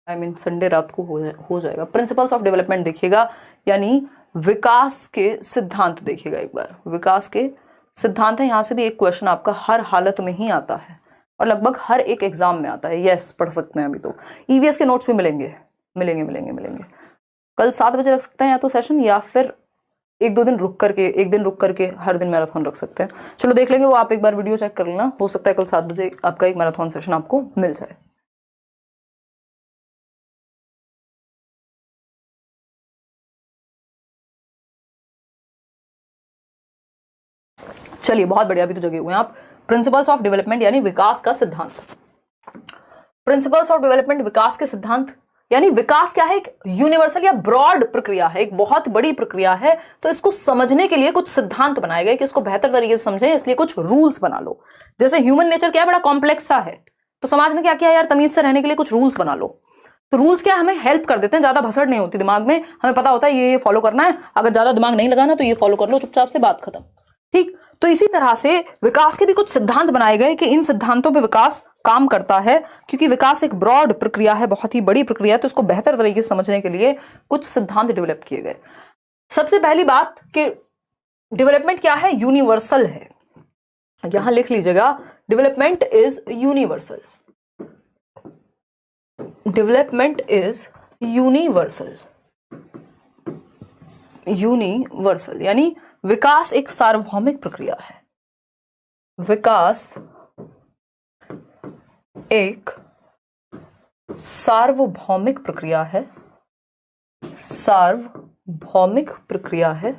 Sunday रात को हो जाएगा। प्रिंसिपल्स ऑफ डेवलपमेंट देखिएगा, यानी विकास के सिद्धांत देखिएगा एक बार। विकास के सिद्धांत है, यहाँ से भी एक क्वेश्चन आपका हर हालत में ही आता है और लगभग हर एक एग्जाम में आता है। यस, पढ़ सकते हैं अभी तो। ईवीएस के नोट्स भी मिलेंगे। कल 7 बजे रख सकते हैं या तो सेशन, या फिर एक दिन रुक करके हर दिन मैराथन रख सकते हैं। चलो देख लेंगे वो, आप एक बार वीडियो चेक कर लेना, हो सकता है कल 7 बजे आपका एक मैराथन सेशन आपको मिल जाए। चलिए बहुत बढ़िया, अभी तो जगे हुए हैं आप। प्रिंसिपल्स ऑफ डेवलपमेंट यानी विकास का सिद्धांत। प्रिंसिपल्स ऑफ डेवलपमेंट, विकास के सिद्धांत, यानी विकास क्या है? एक यूनिवर्सल या ब्रॉड प्रक्रिया है, एक बहुत बड़ी प्रक्रिया है। तो इसको समझने के लिए कुछ सिद्धांत बनाए गए कि इसको बेहतर तरीके से समझें, इसलिए कुछ रूल्स बना लो। जैसे ह्यूमन नेचर क्या है, बड़ा कॉम्प्लेक्स सा है, तो समाज में क्या किया यार, तमीज से रहने के लिए कुछ रूल्स बना लो। तो रूल्स क्या हमें हेल्प कर देते हैं, ज्यादा भसड़ नहीं होती दिमाग में, हमें पता होता है ये फॉलो करना है, अगर ज्यादा दिमाग नहीं लगाना तो ये फॉलो कर लो, चुपचाप से बात खत्म। ठीक, तो इसी तरह से विकास के भी कुछ सिद्धांत बनाए गए कि इन सिद्धांतों पे विकास काम करता है, क्योंकि विकास एक ब्रॉड प्रक्रिया है, बहुत ही बड़ी प्रक्रिया है, तो इसको बेहतर तरीके से समझने के लिए कुछ सिद्धांत डेवलप किए गए। सबसे पहली बात कि डेवलपमेंट क्या है, यूनिवर्सल है। यहां लिख लीजिएगा, development is universal. Development is universal. Universal यानी विकास एक सार्वभौमिक प्रक्रिया है। विकास एक सार्वभौमिक प्रक्रिया है। सार्वभौमिक प्रक्रिया है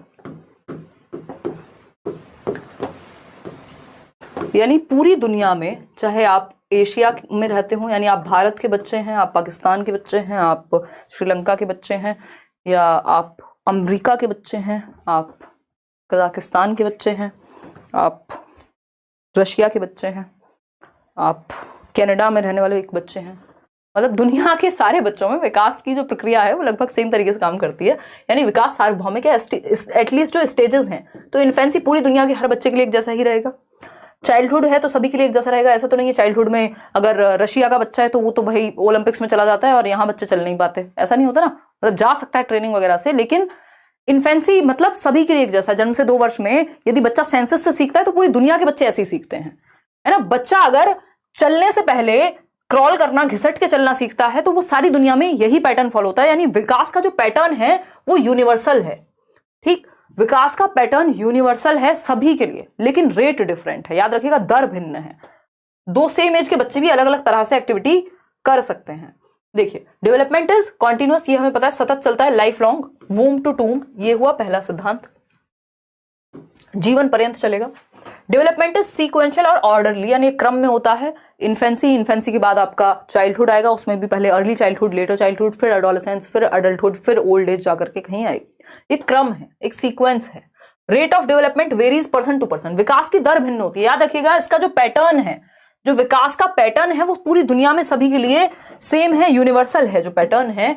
यानी पूरी दुनिया में, चाहे आप एशिया में रहते हो, यानी आप भारत के बच्चे हैं, आप पाकिस्तान के बच्चे हैं, आप श्रीलंका के बच्चे हैं, या आप अमेरिका के बच्चे हैं, आप कजाकिस्तान के बच्चे हैं, आप रशिया के बच्चे हैं, आप कनाडा में रहने वाले एक बच्चे हैं, मतलब दुनिया के सारे बच्चों में विकास की जो प्रक्रिया है वो लगभग सेम तरीके से काम करती है। यानी विकास सार्वभौमिक है, एटलीस्ट जो स्टेजेस हैं। तो इन्फेंसी पूरी दुनिया के हर बच्चे के लिए एक जैसा ही रहेगा। चाइल्डहुड है तो सभी के लिए एक जैसा रहेगा, ऐसा तो नहीं है चाइल्डहुड में अगर रशिया का बच्चा है तो वो तो भाई ओलंपिक्स में चला जाता है और यहाँ बच्चे चल नहीं पाते, ऐसा नहीं होता ना। मतलब जा सकता है ट्रेनिंग वगैरह से, लेकिन इन्फेंसी मतलब सभी के लिए एक जैसा। जन्म से 2 वर्ष में यदि बच्चा सेंसस से सीखता है तो पूरी दुनिया के बच्चे ऐसे ही सीखते हैं, है ना। बच्चा अगर चलने से पहले क्रॉल करना, घिसट के चलना सीखता है तो वो सारी दुनिया में यही पैटर्न फॉलो होता है। यानी विकास का जो पैटर्न है वो यूनिवर्सल है। ठीक, विकास का पैटर्न यूनिवर्सल है सभी के लिए, लेकिन रेट डिफरेंट है। याद रखिएगा, दर भिन्न है। 2 सेम एज के बच्चे भी अलग अलग तरह से एक्टिविटी कर सकते हैं। देखिए, डेवलपमेंट इज कॉन्टिन्यूअस, ये हमें पता है, सतत चलता है, लाइफ लॉन्ग, वूम टू टूम, ये हुआ पहला सिद्धांत, जीवन पर्यंत चलेगा। डेवलपमेंट इज सीक्वेंशियल और ऑर्डरली, यानी क्रम में होता है। इन्फेंसी के बाद आपका चाइल्डहुड आएगा, उसमें भी पहले अर्ली चाइल्डहुड, लेटर चाइल्डहुड, फिर एडोलेसेंस, फिर अडल्टहुड, फिर ओल्ड एज जाकर के कहीं आएगी। एक क्रम है, एक सीक्वेंस है। Rate of development varies person to person, विकास की दर भिन्न होती है। याद रखिएगा, इसका जो पैटर्न है, जो विकास का पैटर्न है, वो पूरी दुनिया में सभी के लिए सेम है, यूनिवर्सल है। जो पैटर्न है,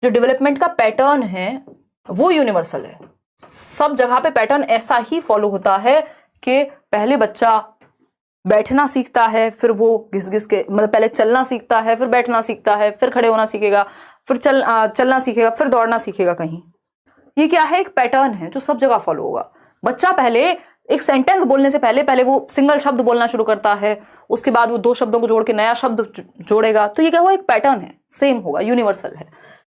जो डेवलपमेंट का पैटर्न है वो यूनिवर्सल है। सब जगह पे पैटर्न ऐसा ही फॉलो होता है कि पहले बच्चा बैठना सीखता है, फिर वो घिस घिस के, मतलब पहले चलना सीखता है, फिर बैठना सीखता है, फिर खड़े होना सीखेगा, फिर चलना सीखेगा, फिर दौड़ना सीखेगा कहीं। ये क्या है, एक पैटर्न है जो सब जगह फॉलो होगा। बच्चा पहले एक सेंटेंस बोलने से पहले वो सिंगल शब्द बोलना शुरू करता है, उसके बाद वो 2 शब्दों को जोड़ के नया शब्द जोड़ेगा। तो ये क्या हुआ, एक पैटर्न है, सेम होगा, यूनिवर्सल है।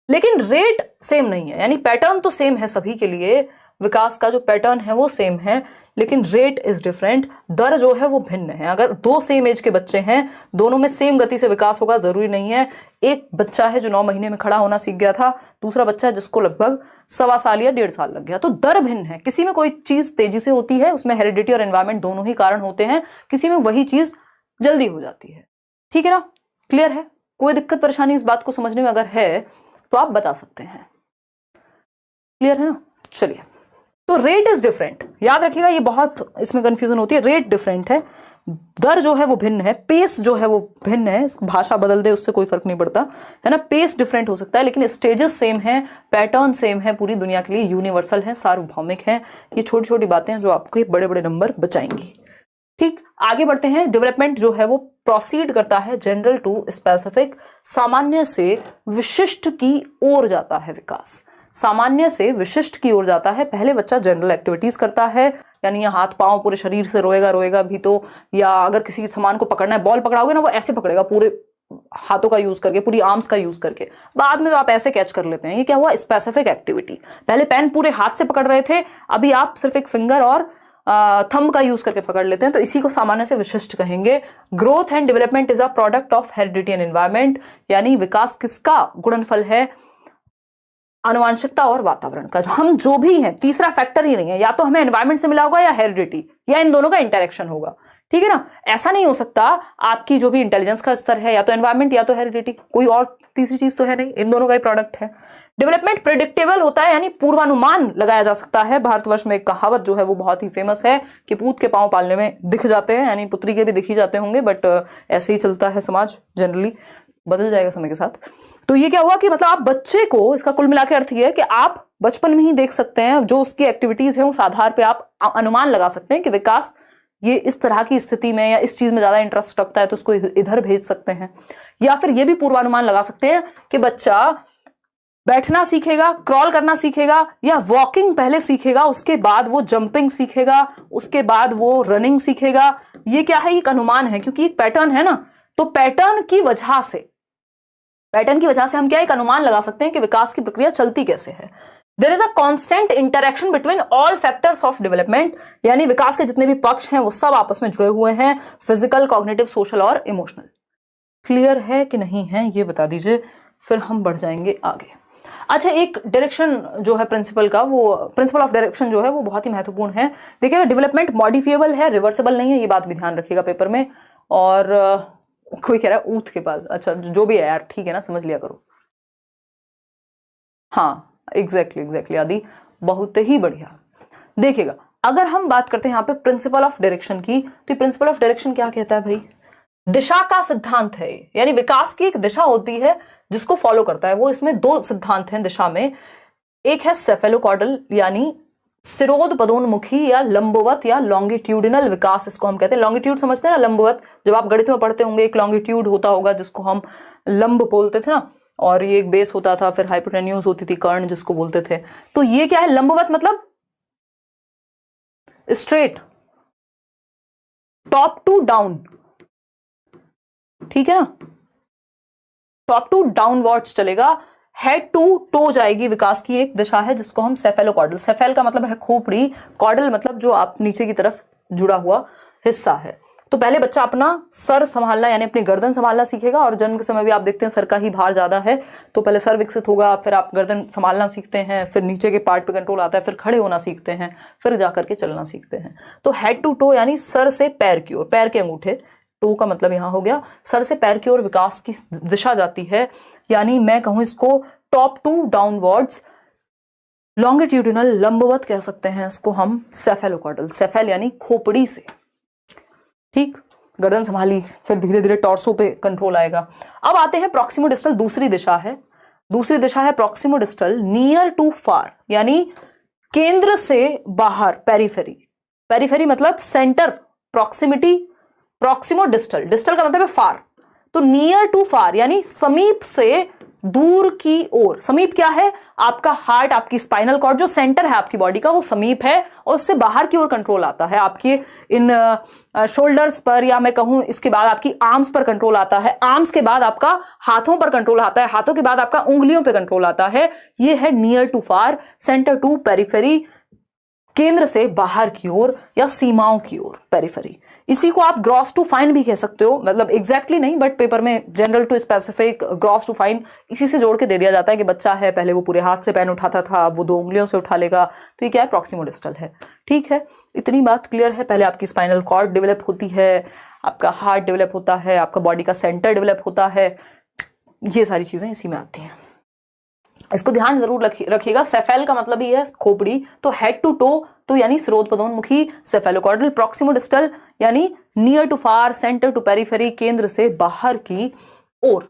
लेकिन रेट सेम नहीं है। यानी पैटर्न तो सेम है सभी के लिए, विकास का जो पैटर्न है वो सेम है, लेकिन रेट इज डिफरेंट, दर जो है वो भिन्न है। अगर 2 सेम एज के बच्चे हैं, दोनों में सेम गति से विकास होगा जरूरी नहीं है। एक बच्चा है जो 9 महीने में खड़ा होना सीख गया था, दूसरा बच्चा है जिसको लगभग 1.25 साल या 1.5 साल लग गया। तो दर भिन्न है। किसी में कोई चीज तेजी से होती है, उसमें हेरिडिटी और एनवायरमेंट दोनों ही कारण होते हैं, किसी में वही चीज जल्दी हो जाती है। ठीक है ना, क्लियर है? कोई दिक्कत परेशानी इस बात को समझने में अगर है तो आप बता सकते हैं। क्लियर है ना? चलिए, तो रेट इज डिफरेंट, याद रखिएगा, ये बहुत इसमें कंफ्यूजन होती है। रेट डिफरेंट है, दर जो है वो भिन्न है, पेस जो है वो भिन्न है। भाषा बदल दे उससे कोई फर्क नहीं पड़ता, है ना। पेस डिफरेंट हो सकता है, लेकिन स्टेजेस सेम है, पैटर्न सेम है, पूरी दुनिया के लिए यूनिवर्सल है, सार्वभौमिक है। ये छोटी छोटी बातें हैं जो आपको बड़े बड़े नंबर बचाएंगी। ठीक, आगे बढ़ते हैं। डेवलपमेंट जो है वो प्रोसीड करता है जनरल टू स्पेसिफिक, सामान्य से विशिष्ट की ओर जाता है विकास, सामान्य से विशिष्ट की ओर जाता है। पहले बच्चा जनरल एक्टिविटीज करता है, यानी ये हाथ पांव पूरे शरीर से रोएगा भी तो, या अगर किसी सामान को पकड़ना है, बॉल पकड़ाओगे ना वो ऐसे पकड़ेगा पूरे हाथों का यूज करके, पूरी आर्म्स का यूज करके, बाद में तो आप ऐसे कैच कर लेते हैं। ये क्या हुआ, स्पेसिफिक एक्टिविटी। पहले पेन पूरे हाथ से पकड़ रहे थे, अभी आप सिर्फ एक फिंगर और थंब का यूज करके पकड़ लेते हैं, तो इसी को सामान्य से विशिष्ट कहेंगे। Growth and development is a product of heredity and environment, यानी विकास किसका गुणनफल है, आनुवांशिकता और वातावरण का। हम जो भी हैं, तीसरा फैक्टर ही नहीं है, या तो हमें एनवायरमेंट से मिला होगा या हेरिडिटी, या इन दोनों का इंटरेक्शन होगा, ठीक है ना। ऐसा नहीं हो सकता आपकी जो भी इंटेलिजेंस का स्तर है या तो एनवायरमेंट या तो हेरिडिटी, कोई और तीसरी चीज तो है नहीं, इन दोनों का ही प्रोडक्ट है। डेवलपमेंट प्रिडिक्टेबल होता है, यानी पूर्वानुमान लगाया जा सकता है। भारतवर्ष में एक कहावत जो है वो बहुत ही फेमस है कि पूत के पांव पालने में दिख जाते हैं, यानी पुत्री के भी दिख ही जाते होंगे, बट ऐसे ही चलता है समाज, जनरली बदल जाएगा समय के साथ। तो ये क्या हुआ कि मतलब आप बच्चे को, इसका कुल मिला के अर्थ ये है कि आप बचपन में ही देख सकते हैं जो उसकी एक्टिविटीज है, उस आधार पर आप अनुमान लगा सकते हैं कि विकास ये इस तरह की स्थिति में या इस चीज में ज्यादा इंटरेस्ट रखता है तो उसको इधर भेज सकते हैं। या फिर ये भी पूर्वानुमान लगा सकते हैं कि बच्चा बैठना सीखेगा, क्रॉल करना सीखेगा, या वॉकिंग पहले सीखेगा, उसके बाद वो जंपिंग सीखेगा, उसके बाद वो रनिंग सीखेगा। ये क्या है, एक अनुमान है, क्योंकि एक पैटर्न है ना, तो पैटर्न की वजह से हम क्या एक अनुमान लगा सकते हैं कि विकास की प्रक्रिया चलती कैसे है। There is a constant interaction between all factors of development, यानी विकास के जितने भी पक्ष हैं वो सब आपस में जुड़े हुए हैं, फिजिकल, कॉग्निटिव, सोशल और इमोशनल। क्लियर है कि नहीं है ये बता दीजिए, फिर हम बढ़ जाएंगे आगे। अच्छा, एक डायरेक्शन जो है प्रिंसिपल का, वो प्रिंसिपल ऑफ डायरेक्शन जो है वो बहुत ही महत्वपूर्ण है। देखिएगा, डेवलपमेंट मॉडिफिएबल है, रिवर्सेबल नहीं है, ये बात भी ध्यान रखिएगा पेपर में। और कोई कह रहा है ऊथ के पास, अच्छा जो भी है यार, ठीक है ना, समझ लिया करो। हाँ एग्जैक्टली आदि, बहुत ही बढ़िया। देखिएगा, अगर हम बात करते हैं यहाँ पे प्रिंसिपल ऑफ डायरेक्शन की, तो प्रिंसिपल ऑफ डायरेक्शन क्या कहता है भाई, दिशा का सिद्धांत है, यानी विकास की एक दिशा होती है जिसको फॉलो करता है वो। इसमें दो सिद्धांत हैं दिशा में, एक है सेफेलोकॉर्डल यानी सिरोध पदोन्मुखी या लंबवत या लॉन्गिट्यूडिनल विकास, इसको हम कहते हैं। लॉन्गिट्यूड समझते हैं ना, लंबवत, जब आप गणित में पढ़ते होंगे एक लॉन्गिट्यूड होता होगा जिसको हम लंब बोलते थे ना, और ये एक बेस होता था, फिर हाइपोटेन्यूज होती थी, कर्ण जिसको बोलते थे। तो ये क्या है, लंबवत मतलब स्ट्रेट, टॉप टू डाउन, ठीक है ना, टॉप टू डाउनवर्ड्स चलेगा, हेड टू टो जाएगी, विकास की एक दिशा है जिसको हम सेफेलोकॉर्डल, सेफेल का मतलब है खोपड़ी, कॉर्डल मतलब जो आप नीचे की तरफ जुड़ा हुआ हिस्सा है। तो पहले बच्चा अपना सर संभालना यानी अपनी गर्दन संभालना सीखेगा, और जन्म के समय भी आप देखते हैं सर का ही भार ज्यादा है, तो पहले सर विकसित होगा, फिर आप गर्दन संभालना सीखते हैं, फिर नीचे के पार्ट पे कंट्रोल आता है, फिर खड़े होना सीखते हैं, फिर जाकर के चलना सीखते हैं। तो हेड टू टो यानी सर से पैर की ओर, पैर के अंगूठे, टो का मतलब यहां हो गया सर से पैर की ओर विकास की दिशा जाती है, यानी मैं कहूं इसको टॉप टू डाउनवर्ड्स, लॉन्गिट्यूडिनल लंबवत कह सकते हैं इसको हम, सेफेलोकॉर्डल, सेफेल यानी खोपड़ी से, ठीक, गर्दन संभाली, फिर धीरे धीरे टॉर्सो पे कंट्रोल आएगा। अब आते हैं प्रॉक्सिमो डिस्टल, दूसरी दिशा है प्रॉक्सिमो डिस्टल, नियर टू फार यानी केंद्र से बाहर, पेरिफेरी, पेरिफेरी मतलब centre, proximity, proximo distal, distal का मतलब है फार, तो नियर टू फार यानी समीप से दूर की ओर। समीप क्या है, आपका हार्ट, आपकी स्पाइनल कॉर्ड जो सेंटर है आपकी बॉडी का वो समीप है, और उससे बाहर की ओर कंट्रोल आता है, आपके इन शोल्डर्स पर, या मैं कहूं इसके बाद आपकी आर्म्स पर कंट्रोल आता है, आर्म्स के बाद आपका हाथों पर कंट्रोल आता है, हाथों के बाद आपका उंगलियों पर कंट्रोल आता है। ये है near to far, centre to periphery, केंद्र से बाहर की ओर या सीमाओं की ओर, पेरिफेरी। इसी को आप ग्रॉस टू फाइन भी कह सकते हो, मतलब एग्जैक्टली नहीं, बट पेपर में general to specific, gross to fine इसी से जोड़ के दे दिया जाता है कि बच्चा है, पहले वो पूरे हाथ से पेन उठाता था, अब वो 2 उंगलियों से उठा लेगा, तो ये क्या है, प्रॉक्सिमो डिस्टल है। ठीक है, इतनी बात क्लियर है। पहले आपकी स्पाइनल कॉर्ड डेवलप होती है, आपका हार्ट डेवलप होता है, आपका बॉडी का सेंटर डेवलप होता है, ये सारी चीजें इसी में आती हैं। इसको ध्यान जरूर रखिएगा। सेफेल का मतलब ही है खोपड़ी, तो हेड टू टो तो यानी स्रोतपदोन्मुखी, सेफेलोकॉर्डल, प्रॉक्सिमो डिस्टल यानी near to far, centre to periphery, केंद्र से बाहर की ओर।